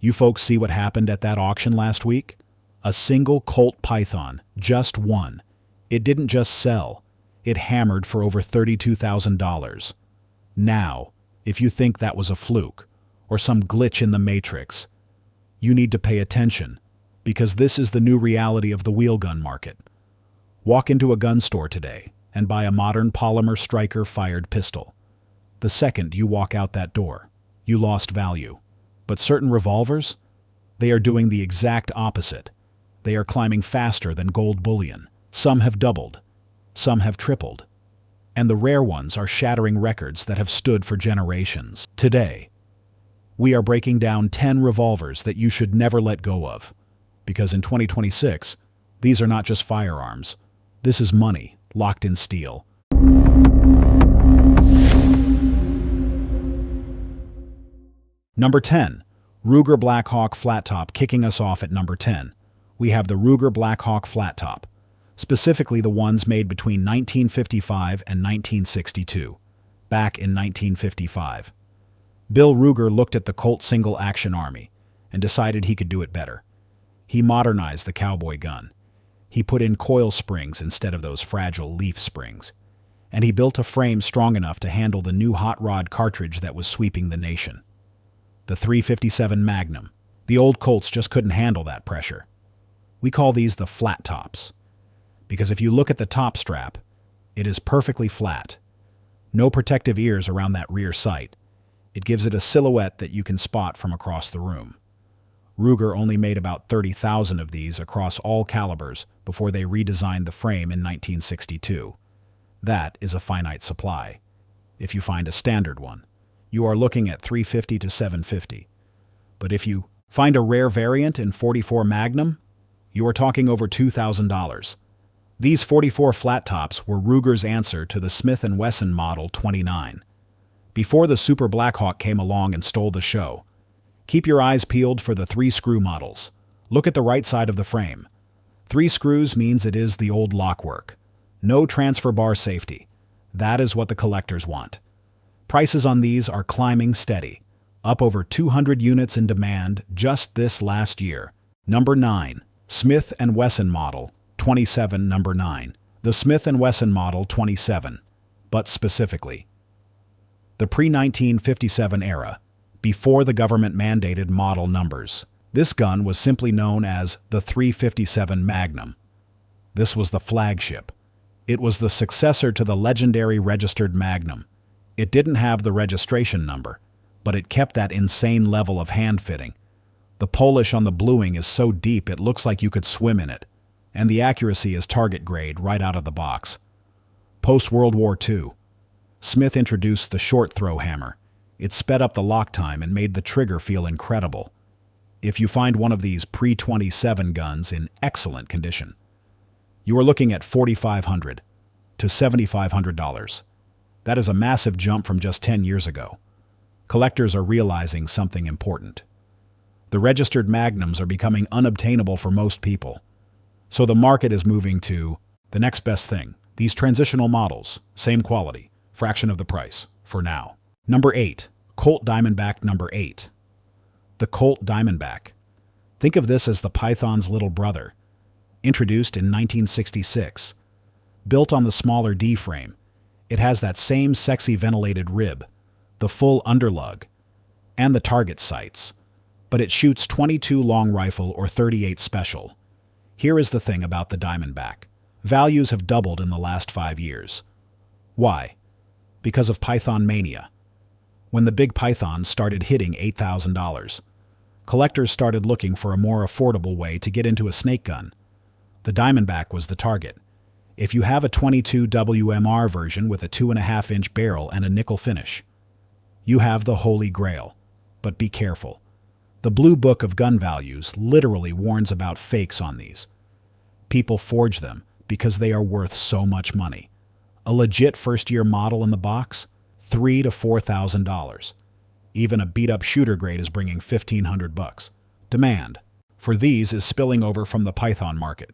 You folks see what happened at that auction last week? A single Colt Python, just one. It didn't just sell, it hammered for over $32,000. Now, if you think that was a fluke, or some glitch in the matrix, you need to pay attention, because this is the new reality of the wheel gun market. Walk into a gun store today and buy a modern polymer striker-fired pistol. The second you walk out that door, you lost value. But certain revolvers, they are doing the exact opposite. They are climbing faster than gold bullion. Some have doubled, some have tripled. And the rare ones are shattering records that have stood for generations. Today, we are breaking down 10 revolvers that you should never let go of. Because in 2026, these are not just firearms. This is money, locked in steel. Number 10. Ruger Blackhawk Flattop. Kicking us off at number 10, we have the Ruger Blackhawk Flattop, specifically the ones made between 1955 and 1962. Back in 1955, Bill Ruger looked at the Colt single-action army and decided he could do it better. He modernized the cowboy gun. He put in coil springs instead of those fragile leaf springs. And he built a frame strong enough to handle the new hot rod cartridge that was sweeping the nation. The .357 Magnum. The old Colts just couldn't handle that pressure. We call these the flat tops, because if you look at the top strap, it is perfectly flat. No protective ears around that rear sight. It gives it a silhouette that you can spot from across the room. Ruger only made about 30,000 of these across all calibers before they redesigned the frame in 1962. That is a finite supply. If you find a standard one, you are looking at $350 to $750. But if you find a rare variant in .44 Magnum, you are talking over $2,000. These .44 flat tops were Ruger's answer to the Smith Wesson Model 29. Before the Super Blackhawk came along and stole the show. Keep your eyes peeled for the 3-screw models. Look at the right side of the frame. 3 screws means it is the old lockwork. No transfer bar safety. That is what the collectors want. Prices on these are climbing steady, up over 200 units in demand just this last year. Number 9. Smith Wesson Model 27. Number 9. The Smith Wesson Model 27, but specifically the pre-1957 era, before the government-mandated model numbers. This gun was simply known as the .357 Magnum. This was the flagship. It was the successor to the legendary Registered Magnum. It didn't have the registration number, but it kept that insane level of hand fitting. The polish on the bluing is so deep it looks like you could swim in it, and the accuracy is target grade right out of the box. Post-World War II, Smith introduced the short throw hammer. It sped up the lock time and made the trigger feel incredible. If you find one of these pre-27 guns in excellent condition, you are looking at $4,500 to $7,500. That is a massive jump from just 10 years ago. Collectors are realizing something important. The registered Magnums are becoming unobtainable for most people. So the market is moving to the next best thing. These transitional models, same quality, fraction of the price, for now. Number 8. Colt Diamondback. Number 8. The Colt Diamondback. Think of this as the Python's little brother. Introduced in 1966. Built on the smaller D frame, it has that same sexy ventilated rib, the full underlug, and the target sights. But it shoots 22 long rifle or 38 special. Here is the thing about the Diamondback. Values have doubled in the last 5 years. Why? Because of Python mania. When the big Pythons started hitting $8,000, collectors started looking for a more affordable way to get into a snake gun. The Diamondback was the target. If you have a 22 WMR version with a 2.5-inch barrel and a nickel finish, you have the holy grail. But be careful. The Blue Book of Gun Values literally warns about fakes on these. People forge them because they are worth so much money. A legit first-year model in the box, $3,000 to $4,000. Even a beat-up shooter grade is bringing $1,500. Demand for these is spilling over from the Python market,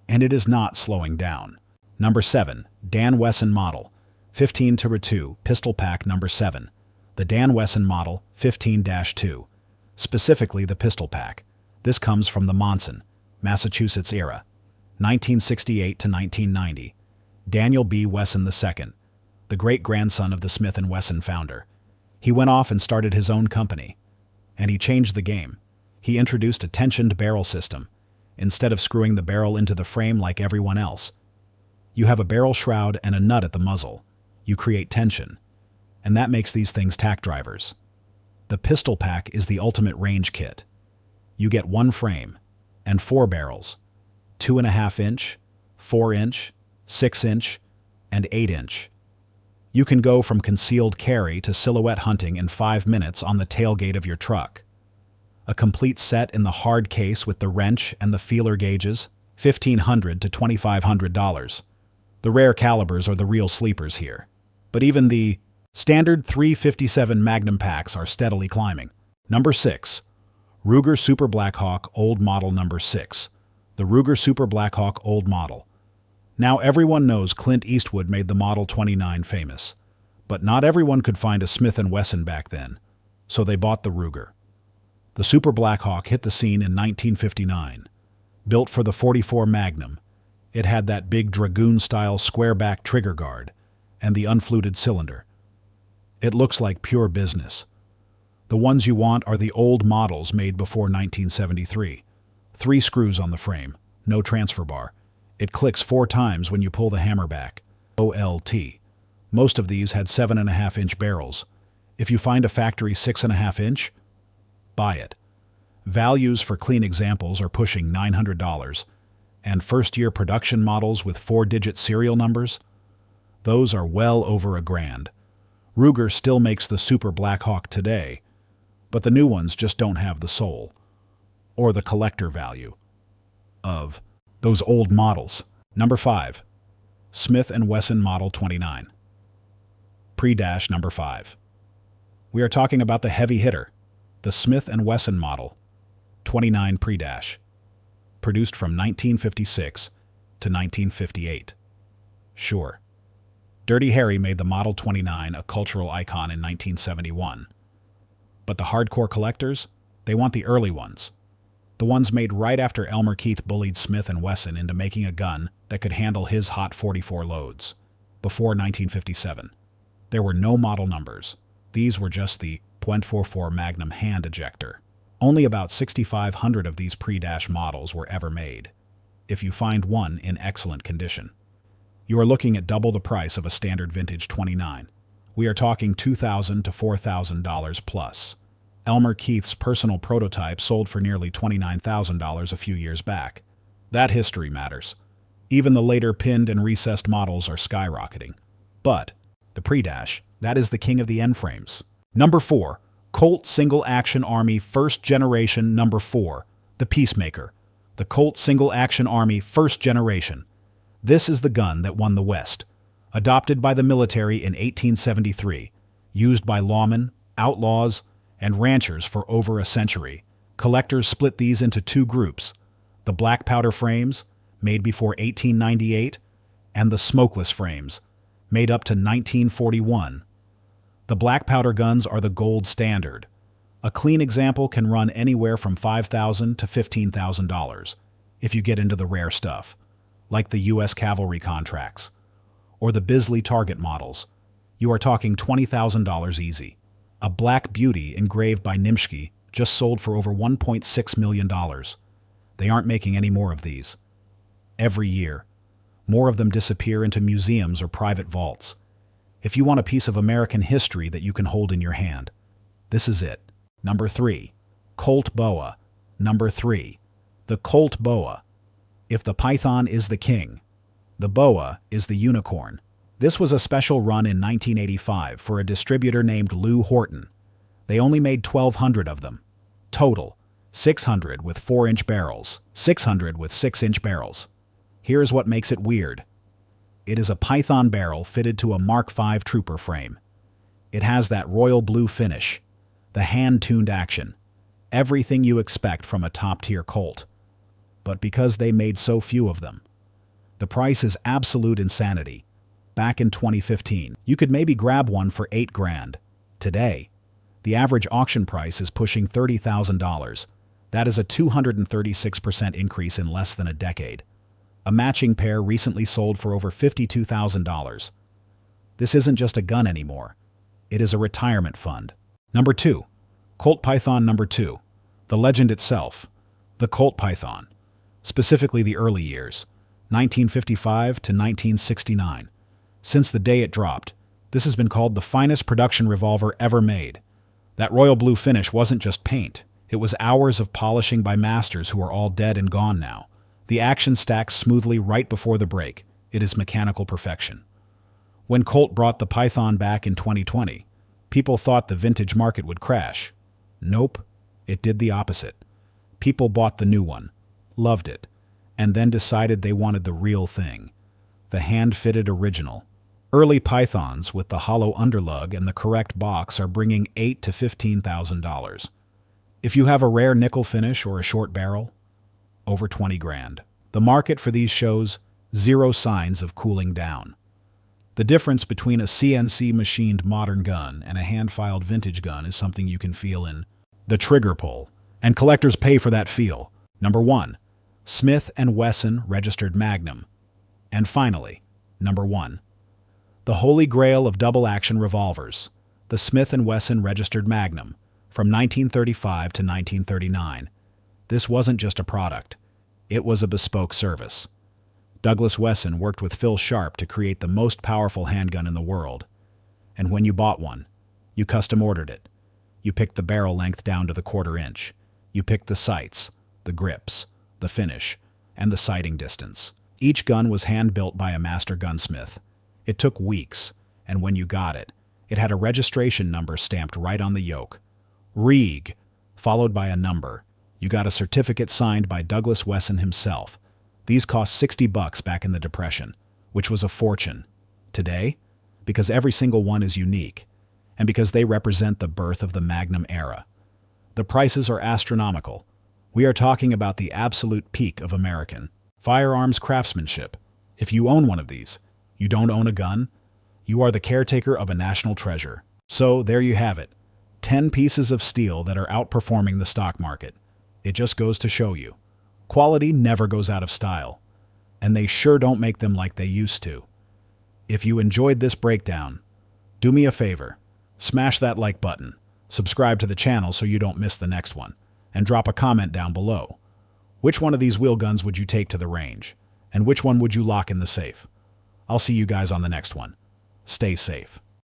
and it is not slowing down. Number 7. Dan Wesson Model 15-2 Pistol Pack. Number 7. The Dan Wesson Model 15-2. specifically the pistol pack. This comes from the Monson, Massachusetts era, 1968 to 1990. Daniel B. Wesson II, the great-grandson of the Smith & Wesson founder. He went off and started his own company. And he changed the game. He introduced a tensioned barrel system. Instead of screwing the barrel into the frame like everyone else, you have a barrel shroud and a nut at the muzzle. You create tension. And that makes these things tack drivers. The pistol pack is the ultimate range kit. You get one frame and 4 barrels, 2.5 inch, 4 inch, 6 inch, and 8 inch. You can go from concealed carry to silhouette hunting in 5 minutes on the tailgate of your truck. A complete set in the hard case with the wrench and the feeler gauges, $1,500 to $2,500. The rare calibers are the real sleepers here. But even the standard .357 Magnum packs are steadily climbing. Number 6. Ruger Super Blackhawk Old Model. Number 6. The Ruger Super Blackhawk Old Model. Now everyone knows Clint Eastwood made the Model 29 famous. But not everyone could find a Smith & Wesson back then, so they bought the Ruger. The Super Blackhawk hit the scene in 1959. Built for the .44 Magnum, it had that big dragoon-style square-back trigger guard and the unfluted cylinder. It looks like pure business. The ones you want are the old models made before 1973. 3 screws on the frame, no transfer bar. It clicks 4 times when you pull the hammer back. OLT. Most of these had 7.5-inch barrels. If you find a factory 6.5-inch, buy it. Values for clean examples are pushing $900, and first-year production models with 4-digit serial numbers, those are well over $1,000. Ruger still makes the Super Blackhawk today, but the new ones just don't have the soul or the collector value of those old models. Number 5. Smith & Wesson Model 29. Pre-dash number 5. We are talking about the heavy hitter, the Smith & Wesson Model 29 Pre-dash, produced from 1956 to 1958. Sure, Dirty Harry made the Model 29 a cultural icon in 1971. But the hardcore collectors, they want the early ones. The ones made right after Elmer Keith bullied Smith & Wesson into making a gun that could handle his hot .44 loads. Before 1957, there were no model numbers. These were just the .44 Magnum hand ejector. Only about 6,500 of these pre-dash models were ever made, if you find one in excellent condition. You are looking at double the price of a standard vintage 29. We are talking $2,000 to $4,000 plus. Elmer Keith's personal prototype sold for nearly $29,000 a few years back. That history matters. Even the later pinned and recessed models are skyrocketing. But the pre-dash, that is the king of the N-frames. Number 4. Colt Single Action Army First Generation. Number 4. The Peacemaker. The Colt Single Action Army First Generation. This is the gun that won the West. Adopted by the military in 1873, used by lawmen, outlaws, and ranchers for over a century. Collectors split these into 2 groups: the black powder frames, made before 1898, and the smokeless frames, made up to 1941. The black powder guns are the gold standard. A clean example can run anywhere from $5,000 to $15,000 if you get into the rare stuff, like the U.S. cavalry contracts, or the Bisley target models. You are talking $20,000 easy. A Black Beauty engraved by Nimschke just sold for over $1.6 million. They aren't making any more of these. Every year, more of them disappear into museums or private vaults. If you want a piece of American history that you can hold in your hand, this is it. Number 3. Colt Boa. Number 3. The Colt Boa. If the Python is the king, the Boa is the unicorn. This was a special run in 1985 for a distributor named Lou Horton. They only made 1,200 of them. Total, 600 with 4-inch barrels, 600 with 6-inch barrels. Here's what makes it weird. It is a Python barrel fitted to a Mark V Trooper frame. It has that royal blue finish, the hand-tuned action, everything you expect from a top-tier Colt. But because they made so few of them, the price is absolute insanity. Back in 2015, you could maybe grab one for $8,000. Today, The average auction price is pushing $30,000. That is a 236% increase in less than a decade. A matching pair recently sold for over $52,000. This isn't just a gun anymore. It is a retirement fund. Number 2. Colt Python. Number 2. The legend itself. The Colt Python. Specifically the early years, 1955 to 1969. Since the day it dropped, this has been called the finest production revolver ever made. That royal blue finish wasn't just paint. It was hours of polishing by masters who are all dead and gone now. The action stacks smoothly right before the break. It is mechanical perfection. When Colt brought the Python back in 2020, people thought the vintage market would crash. Nope, it did the opposite. People bought the new one, loved it, and then decided they wanted the real thing, the hand-fitted original. Early Pythons with the hollow underlug and the correct box are bringing $8,000 to $15,000. If you have a rare nickel finish or a short barrel, over 20 grand. The market for these shows zero signs of cooling down. The difference between a CNC machined modern gun and a hand-filed vintage gun is something you can feel in the trigger pull, and collectors pay for that feel. Number 1. Smith & Wesson Registered Magnum. And finally, number 1. The holy grail of double-action revolvers, the Smith & Wesson Registered Magnum, from 1935 to 1939. This wasn't just a product. It was a bespoke service. Douglas Wesson worked with Phil Sharp to create the most powerful handgun in the world. And when you bought one, you custom-ordered it. You picked the barrel length down to the 1/4 inch. You picked the sights, the grips, the finish, and the sighting distance. Each gun was hand-built by a master gunsmith. It took weeks, and when you got it, it had a registration number stamped right on the yoke. Reg, followed by a number. You got a certificate signed by Douglas Wesson himself. These cost $60 back in the Depression, which was a fortune. Today, because every single one is unique, and because they represent the birth of the Magnum era, the prices are astronomical. We are talking about the absolute peak of American firearms craftsmanship. If you own one of these, you don't own a gun, you are the caretaker of a national treasure. So there you have it. 10 pieces of steel that are outperforming the stock market. It just goes to show you. Quality never goes out of style, and they sure don't make them like they used to. If you enjoyed this breakdown, do me a favor, smash that like button, subscribe to the channel so you don't miss the next one, and drop a comment down below. Which one of these wheel guns would you take to the range, and which one would you lock in the safe? I'll see you guys on the next one. Stay safe.